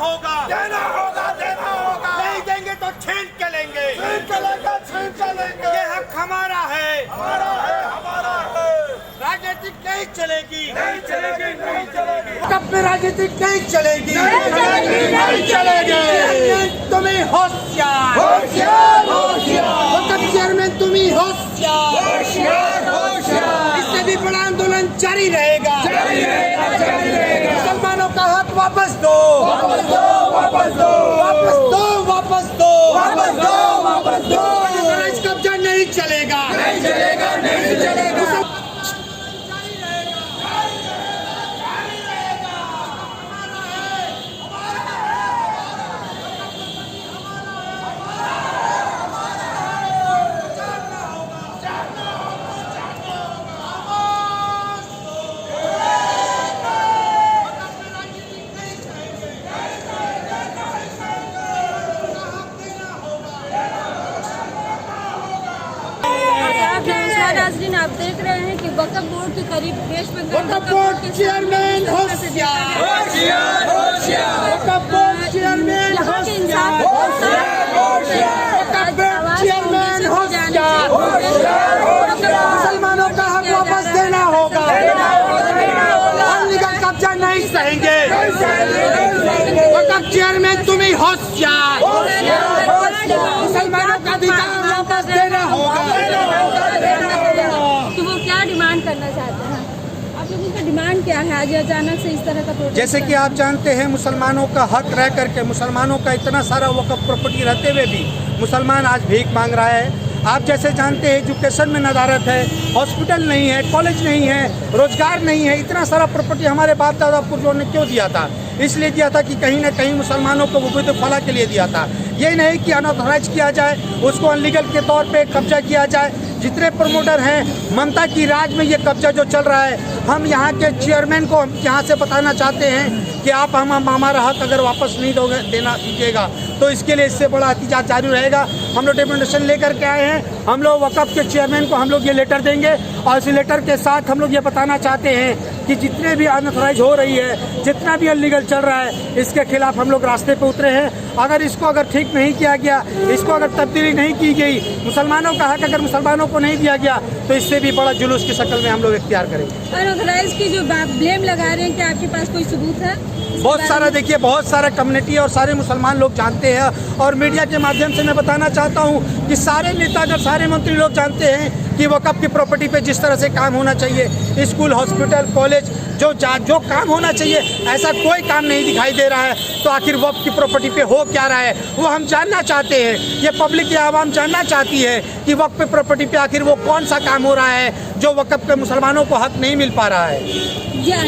होगा, देना होगा, देना होगा। नहीं देंगे तो छीन के लेंगे, छीन चलेंगे, छीन चलेंगे। ये हक हमारा है, हमारा है, हमारा है। राजनीति नहीं चलेगी, नहीं चलेगी, नहीं चलेगी। वक़्फ़ में राजनीति नहीं चलेगी, नहीं चलेगी, नहीं चलेगी। तुम्हें होशियार, होशियार, होशियार, वक़्फ़ चेयरमैन तुम्हें होशियार, होशियार, होशियार। इससे भी बड़ा आंदोलन जारी रहेगा, जारी रहेगा, जारी रहेगा। मुसलमानों का हक वापस दो, वापस दो, वापस दो, वापस दो, वापस दो, वापस दो, वापस दो। अनाथराइज कब्जा नहीं चलेगा, नहीं चलेगा, नहीं चलेगा। नाज़रीन, आप देख रहे हैं कि वक्फ बोर्ड के करीब देश में वक्फ बोर्ड चेयरमैन होशियार, होशियार, होशियार, वक्फ बोर्ड चेयरमैन यहाँ के इंसाफ होशियार, वक्फ बोर्ड चेयरमैन होशियार, मुसलमानों का हक वापस देना होगा, अनलीगल कब्जा नहीं सहेंगे, वक्फ चेयरमैन तुम्हें होशियार, मुसलमानों का अधिकार वापस देना होगा। कि वो क्या डिमांड करना चाहते हैं? आप लोगों का डिमांड क्या है आज अचानक से इस तरह का प्रोटेस्ट? जैसे कि आप जानते हैं, मुसलमानों का हक रह करके, मुसलमानों का इतना सारा वक़्फ़ प्रॉपर्टी रहते हुए भी मुसलमान आज भीख मांग रहा है। आप जैसे जानते हैं, एजुकेशन में नदारत है, हॉस्पिटल नहीं है, कॉलेज नहीं है, रोजगार नहीं है। इतना सारा प्रॉपर्टी हमारे बाप दादा पूर्वजों ने क्यों दिया था? इसलिए दिया था कि कहीं ना कहीं मुसलमानों को वक़्फ़ फला के लिए दिया था। ये नहीं कि अनऑथराइज किया जाए, उसको अनलीगल के तौर पे कब्जा किया जाए। जितने प्रमोटर हैं, ममता की राज में ये कब्जा जो चल रहा है, हम यहाँ के चेयरमैन को हम यहाँ से बताना चाहते हैं कि आप हमारा हक अगर वापस नहीं दोगे, देना दीजिएगा तो इसके लिए इससे बड़ा एहतजाज जारी रहेगा। हम लोग डेपुटेशन लेकर के आए हैं। हम लोग वक़्फ़ के चेयरमैन को हम लोग ये लेटर देंगे और इस लेटर के साथ हम लोग ये बताना चाहते हैं कि जितने भी अनऑथराइज हो रही है, जितना भी अनलीगल चल रहा है, इसके खिलाफ हम लोग रास्ते पे उतरे हैं। अगर इसको ठीक नहीं किया गया, इसको अगर तब्दीली नहीं की गई, मुसलमानों का हक अगर मुसलमानों को नहीं दिया गया, तो इससे भी बड़ा जुलूस की शक्ल में हम लोग इख्तियार करेंगे। अनऑथराइज की जो ब्लेम लगा रहे हैं, क्या आपके पास कोई सबूत है? बहुत सारा, देखिए, बहुत सारा कम्युनिटी और सारे मुसलमान लोग जानते हैं और मीडिया के माध्यम से मैं बताना चाहता हूं कि सारे नेतागण, सारे मंत्री लोग जानते हैं कि वक़्फ़ की प्रॉपर्टी पे जिस तरह से काम होना चाहिए, स्कूल, हॉस्पिटल, कॉलेज, जो काम होना चाहिए, ऐसा कोई काम नहीं दिखाई दे रहा है। तो आखिर वक़्फ़ की प्रॉपर्टी पे हो क्या रहा है, वो हम जानना चाहते हैं। ये पब्लिक या आवाम जानना चाहती है कि वक़्फ़ पे प्रॉपर्टी पे आखिर वो कौन सा काम हो रहा है जो वक़्फ़ पे मुसलमानों को हक नहीं मिल पा रहा है।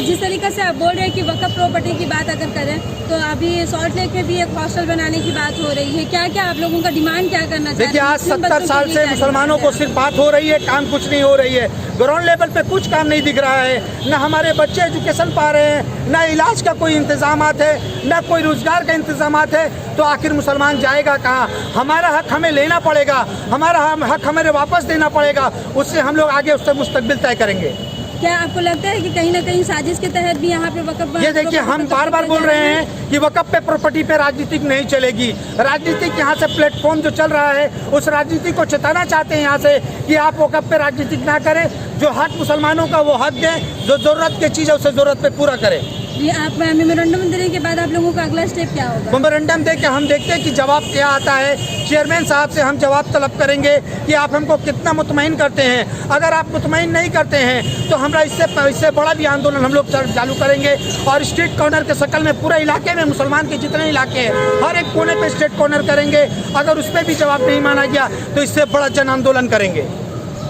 जिस तरीके से आप बोल रहे हैं कि वक़्फ़ प्रॉपर्टी की बात अगर करें, तो अभी सॉल्ट लेक में भी एक हॉस्टल बनाने की बात हो रही है। क्या क्या आप लोगों का डिमांड क्या करना चाहते हैं? देखिए, आज 70 साल से मुसलमानों को सिर्फ बात हो रही है, काम कुछ नहीं हो रही है। ग्राउंड लेवल पे कुछ काम नहीं दिख रहा है। न हमारे बच्चे एजुकेशन पा रहे हैं, न इलाज का कोई इंतजामात है, न कोई रोजगार का इंतजामात है। तो आखिर मुसलमान जाएगा कहाँ? हमारा हक हमें लेना पड़ेगा, हमारा हक हमें वापस देना पड़ेगा। उससे हम लोग आगे उससे मुस्तकबिल तय करेंगे। क्या आपको लगता है कि कहीं ना कहीं साजिश के तहत भी यहाँ पे वक़्फ़? ये देखिए, हम बार बार बोल रहे हैं कि वक़्फ़ पे प्रॉपर्टी पे राजनीतिक नहीं चलेगी। राजनीतिक यहाँ से प्लेटफॉर्म जो चल रहा है, उस राजनीति को चेताना चाहते हैं यहाँ से कि आप वक़्फ़ पे राजनीतिक ना करें। जो हक मुसलमानों का वो हक दें, जो ज़रूरत की चीज़ है उसे ज़रूरत पे पूरा करें। ये आप मेमोरेंडम देने के बाद आप लोगों का अगला स्टेप क्या होगा? मेमोरेंडम दे के हम देखते हैं कि जवाब क्या आता है। चेयरमैन साहब से हम जवाब तलब करेंगे कि आप हमको कितना मुतमईन करते हैं। अगर आप मुतमईन नहीं करते हैं तो हमरा इससे बड़ा भी आंदोलन हम लोग चालू करेंगे और स्ट्रीट कॉर्नर के शक्ल में पूरे इलाके में, मुसलमान के जितने इलाके हैं, हर एक कोने पे स्ट्रीट कॉर्नर करेंगे। अगर उस पर भी जवाब नहीं माना गया तो इससे बड़ा जन आंदोलन करेंगे।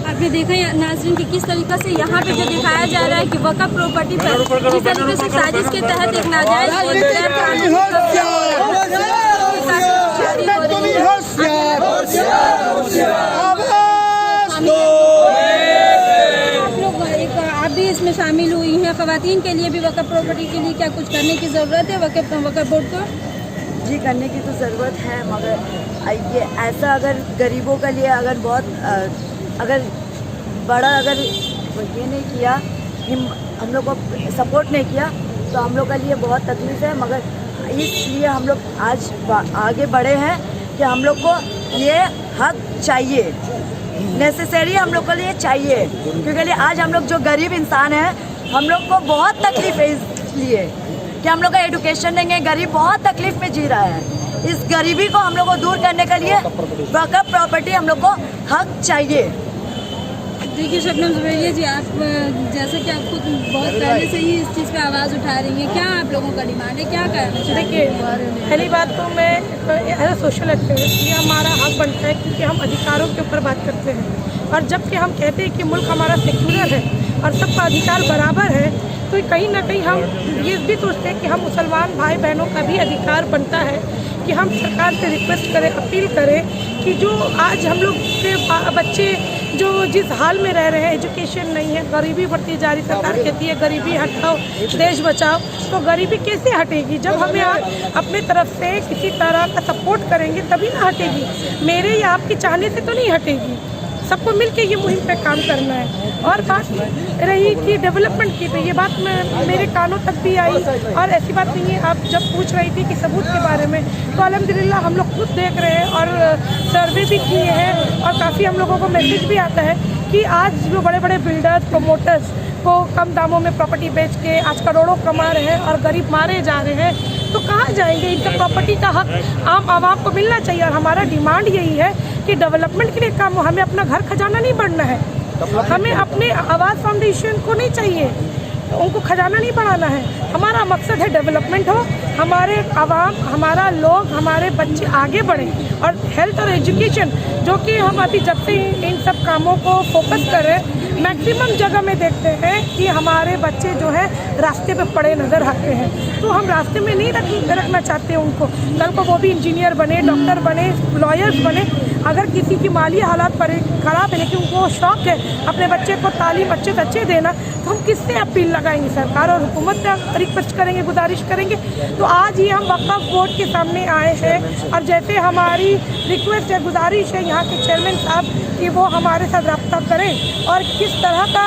आपने देखा नाज़रीन कि किस तरीके से यहाँ पे जो दिखाया जा रहा है कि वक़्फ़ प्रॉपर्टी पर जिस तरीके से साजिश के तहत एक नाजायज़ आप भी इसमें शामिल हुई हैं। ख़वातीन के लिए भी वक़्फ़ प्रॉपर्टी के लिए क्या कुछ करने की ज़रूरत है वक़्फ़ बोर्ड को? जी, करने की तो ज़रूरत है, मगर ये ऐसा अगर गरीबों के लिए अगर बहुत अगर बड़ा अगर ये नहीं किया, हम लोग को सपोर्ट नहीं किया, तो हम लोग के लिए बहुत तकलीफ है। मगर इसलिए हम लोग आज आगे बढ़े हैं कि हम लोग को ये हक चाहिए, नेसेसरी हम लोग को लिए चाहिए, क्योंकि आज हम लोग जो गरीब इंसान हैं हम लोग को बहुत तकलीफ है इसलिए कि हम लोग का एजुकेशन नहीं है, गरीब बहुत तकलीफ में जी रहा है। इस गरीबी को हम लोग को दूर करने के लिए वक़्फ़ प्रॉपर्टी हम लोग को हक चाहिए। देखिए शबनम ज़ुबैरिया जी, आप जैसे कि आप खुद बहुत पहले से ही इस चीज़ पे आवाज़ उठा रही हैं, क्या आप लोगों का डिमांड है, क्या कहना चाहिए? देखिए, पहली बात तो मैं एज अ सोशल एक्टिविस्ट ये हमारा हक बनता है, क्योंकि हम अधिकारों के ऊपर बात करते हैं। और जबकि हम कहते हैं कि मुल्क हमारा सेक्युलर है और सबका अधिकार बराबर है, तो कहीं ना कहीं हम ये भी सोचते हैं कि हम मुसलमान भाई बहनों का भी अधिकार बनता है कि हम सरकार से रिक्वेस्ट करें, अपील करें कि जो आज हम लोग के बच्चे जो जिस हाल में रह रहे हैं, एजुकेशन नहीं है, गरीबी बढ़ती जा रही, सरकार कहती है गरीबी हटाओ देश बचाओ, तो गरीबी कैसे हटेगी जब हमें आप अपने तरफ से किसी तरह का सपोर्ट करेंगे तभी ना हटेगी। मेरे या आपके चाहने से तो नहीं हटेगी, सबको मिलके ये मुहिम पे काम करना है। और बात रही कि डेवलपमेंट की, तो ये बात मेरे कानों तक भी आई, और ऐसी बात नहीं है। आप जब पूछ रही थी कि सबूत के बारे में, तो अल्हम्दुलिल्लाह हम लोग खुद देख रहे हैं और सर्वे भी किए हैं, और काफ़ी हम लोगों को मैसेज भी आता है कि आज जो बड़े बड़े बिल्डर्स, प्रोमोटर्स को कम दामों में प्रॉपर्टी बेच के आज करोड़ों कमा रहे हैं और गरीब मारे जा रहे हैं, तो कहाँ जाएंगे? इनका प्रॉपर्टी का हक आम आवाम को मिलना चाहिए। और हमारा डिमांड यही है कि डेवलपमेंट के लिए काम हो, हमें अपना घर खजाना नहीं बढ़ना है, हमें अपने आवाज़ फाउंडेशन को नहीं चाहिए, उनको खजाना नहीं बढ़ाना है। हमारा मकसद है डेवलपमेंट हो, हमारे आवाम, हमारा लोग, हमारे बच्चे आगे बढ़ें, और हेल्थ और एजुकेशन जो कि हम अभी जब से इन सब कामों को फोकस करें, मैक्सिमम जगह में देखते हैं कि हमारे बच्चे जो है रास्ते पे पड़े नज़र आते हैं, तो हम रास्ते में नहीं रखना चाहते उनको। कल को वो भी इंजीनियर बने, डॉक्टर बने, लॉयर्स बने। अगर किसी की माली हालात ख़राब है लेकिन उनको शौक़ है अपने बच्चे को तालीम अच्छे से अच्छे देना, तो हम किससे अपील लगाएंगे? सरकार और हुकूमत से रिक्वेस्ट करेंगे, गुजारिश करेंगे। तो आज ही हम वक्फ बोर्ड के सामने आए हैं, और जैसे हमारी रिक्वेस्ट है, गुजारिश है यहाँ के चेयरमैन साहब कि वो हमारे साथ रब्ता करें और किस तरह का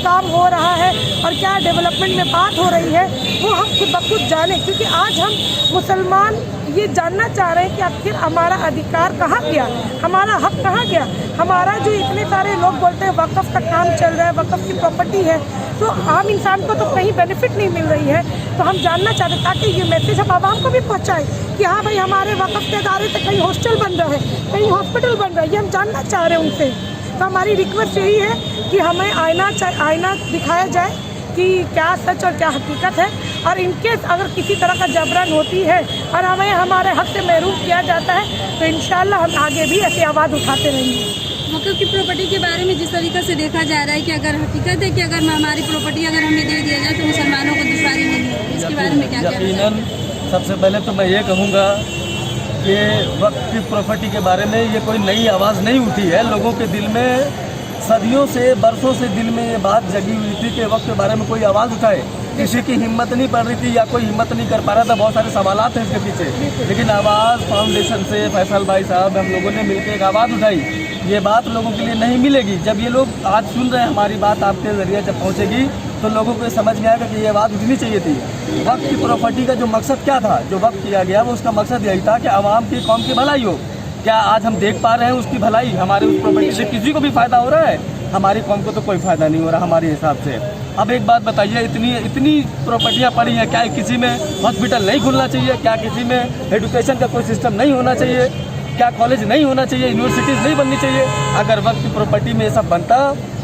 काम हो रहा है और क्या डेवलपमेंट में बात हो रही है वो हम खुद ब खुद जानें, क्योंकि आज हम मुसलमान ये जानना चाह रहे हैं कि आखिर हमारा अधिकार कहाँ गया, हमारा हक कहाँ गया। हमारा जो इतने सारे लोग बोलते हैं वक़्फ़ का काम चल रहा है, वक़्फ़ की प्रॉपर्टी है, तो आम इंसान को तो कहीं बेनिफिट नहीं मिल रही है। तो हम जानना चाहते हैं ताकि ये मैसेज हम आवाम को भी पहुँचाएँ कि हाँ भाई हमारे वक़्फ़ के अदारे से कहीं हॉस्टल बन रहा है, कहीं हॉस्पिटल बन रहा है, ये हम जानना चाह रहे हैं उनसे। तो हमारी रिक्वेस्ट यही है कि हमें आईना दिखाया जाए कि क्या सच और क्या हकीकत है, और इनकेस अगर किसी तरह का जबरन होती है और हमें हमारे हक से महरूम किया जाता है तो इंशाल्लाह हम आगे भी ऐसी आवाज़ उठाते रहेंगे। वक़्फ़ की प्रॉपर्टी के बारे में जिस तरीके से देखा जा रहा है कि अगर हकीकत है कि अगर हमारी प्रॉपर्टी अगर हमें दे दिया जाए तो मुसलमानों को दुश्वारी नहीं होगी, इसके बारे में क्या कहना है? सबसे पहले तो मैं ये कहूँगा कि वक़्फ़ की प्रॉपर्टी के बारे में ये कोई नई आवाज़ नहीं उठी है। लोगों के दिल में सदियों से, बरसों से दिल में ये बात जगी हुई थी कि वक़्फ़ के बारे में कोई आवाज़ उठाए। किसी की हिम्मत नहीं पड़ रही थी या कोई हिम्मत नहीं कर पा रहा था, बहुत सारे सवालात हैं इसके पीछे। लेकिन आवाज़ फाउंडेशन से फैसल भाई साहब हम लोगों ने मिलकर एक आवाज़ उठाई। ये बात लोगों के लिए नहीं मिलेगी। जब ये लोग आज सुन रहे हैं हमारी बात, आपके ज़रिए जब पहुँचेगी तो लोगों को समझ में आएगा कि ये बात उठनी चाहिए थी। वक़्फ़ की प्रॉपर्टी का जो मकसद क्या था, जो वक़्फ़ किया गया वो उसका मकसद यही था कि आवाम की, कौम की भलाई हो। क्या आज हम देख पा रहे हैं उसकी भलाई? हमारे उस प्रॉपर्टी से किसी को भी फ़ायदा हो रहा है? हमारी कौम को तो कोई फ़ायदा नहीं हो रहा हमारे हिसाब से। अब एक बात बताइए, इतनी प्रॉपर्टियाँ पड़ी हैं, क्या किसी में हॉस्पिटल नहीं खुलना चाहिए? क्या किसी में एजुकेशन का कोई सिस्टम नहीं होना चाहिए? क्या कॉलेज नहीं होना चाहिए? यूनिवर्सिटीज़ नहीं बननी चाहिए? अगर वक़्फ़ की प्रॉपर्टी में ये सब बनता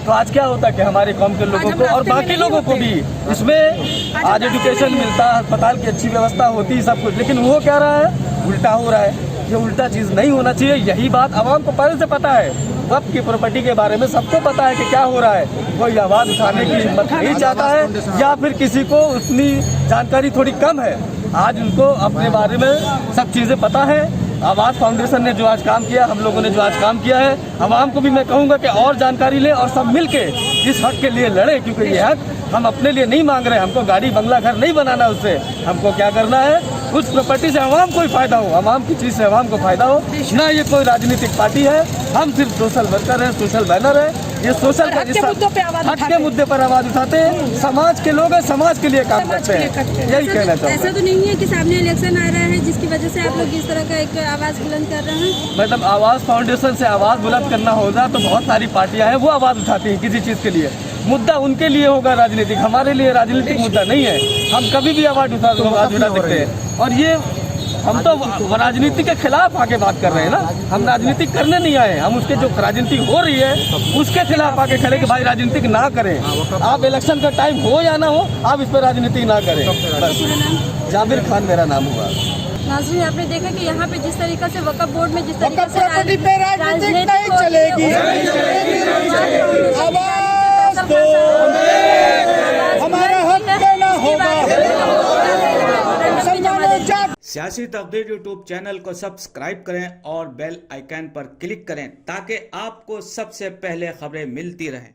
तो आज क्या होता कि हमारे कौम के लोगों को और बाकी लोगों को भी इसमें आज एजुकेशन मिलता, अस्पताल की अच्छी व्यवस्था होती, सब कुछ। लेकिन वो क्या रहा है, उल्टा हो रहा है। ये उल्टा चीज़ नहीं होना चाहिए। यही बात आवाम को पहले से पता है। वक़्फ़ की प्रॉपर्टी के बारे में सबको पता है कि क्या हो रहा है। कोई आवाज़ उठाने की हिम्मत नहीं चाहता है, या फिर किसी को उतनी जानकारी थोड़ी कम है। आज उनको अपने बारे में सब चीज़ें पता है। आवाज़ फाउंडेशन ने जो आज काम किया, हम लोगों ने जो आज काम किया है, आवाम को भी मैं कहूँगा कि और जानकारी लें और सब मिल के इस हक़ के लिए लड़ें, क्योंकि ये हक़ हम अपने लिए नहीं मांग रहे। हमको गाड़ी बंगला घर नहीं बनाना उससे। हमको क्या करना है, उस प्रॉपर्टी से आवाम को ही फ़ायदा हो, आवाम की चीज़ से आवाम को फ़ायदा हो। ना ये कोई राजनीतिक पार्टी है, हम सिर्फ सोशल वर्कर हैं, सोशल बैनर है। ये सोशल हक के मुद्दों पे आवाज हक के उठाते हैं। मुद्दे पर आवाज उठाते हैं। समाज के लोग हैं, समाज के लिए काम समाज करते के लिए हैं, करते हैं। यही कहना ऐसा चाहूँगा। तो नहीं है कि सामने इलेक्शन आ रहा है जिसकी वजह से आप लोग इस तरह का एक आवाज बुलंद कर रहे हैं? मतलब आवाज़ फाउंडेशन से आवाज़ बुलंद करना होगा तो बहुत सारी पार्टियां हैं, वो आवाज़ उठाती हैं किसी चीज़ के लिए। मुद्दा उनके लिए होगा राजनीतिक, हमारे लिए राजनीतिक मुद्दा नहीं है। हम कभी भी आवाज़ उठा सकते हैं। और ये हम तो राजनीति के खिलाफ आके बात कर रहे हैं ना, हम राजनीति करने नहीं आए। हम उसके जो राजनीति हो रही है उसके खिलाफ आके खड़े कि भाई राजनीतिक ना करें। आप इलेक्शन का टाइम हो या ना हो, आप इस पर राजनीति ना करें। बस। जाबिर खान मेरा नाम हुआ। नाज़रीन, आपने देखा कि यहाँ पे जिस तरीके से वक्फ बोर्ड में जिस तरीके वक्फ से प्रॉपर्टी पे राजनीति नहीं चलेगी। आवाज दो, हमारा हक देना होगा। सियासी तफदील यूट्यूब चैनल को सब्सक्राइब करें और बेल आइकन पर क्लिक करें ताकि आपको सबसे पहले खबरें मिलती रहें।